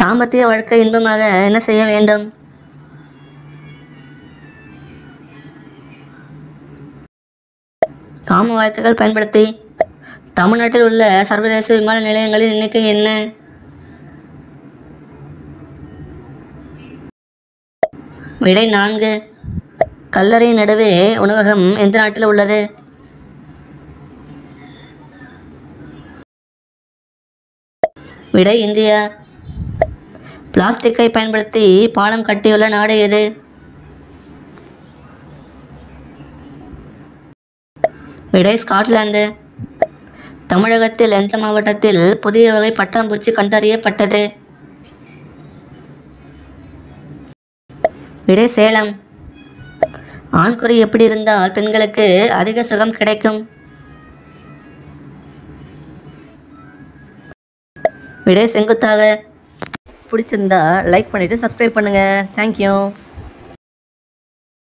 தாம்பத்திய வாழ்க்கை இன்பமாக என்ன செய்ய வேண்டும்? காம வார்த்தைகள் பயன்படுத்தி தமிழ்நாட்டில் உள்ள சர்வதேச விமான நிலையங்களின் எண்ணிக்கை என்ன? விடை 4. கல்லறை நடுவே உணவகம் எந்த நாட்டில் உள்ளது? விடை இந்தியா. பிளாஸ்டிக்கை பயன்படுத்தி பாலம் கட்டியுள்ள நாடு எது? விடை ஸ்காட்லாந்து. தமிழகத்தில் எந்த மாவட்டத்தில் புதிய வகை பட்டாம்பூச்சி கண்டறியப்பட்டது? விடை சேலம். ஆண்குறி எப்படி இருந்தால் பெண்களுக்கு அதிக சுகம் கிடைக்கும்? விடை செங்குத்தாக. பிடிச்சிருந்தா லைக் பண்ணிவிட்டு சப்ஸ்கிரைப் பண்ணுங்கள். தேங்க்யூ.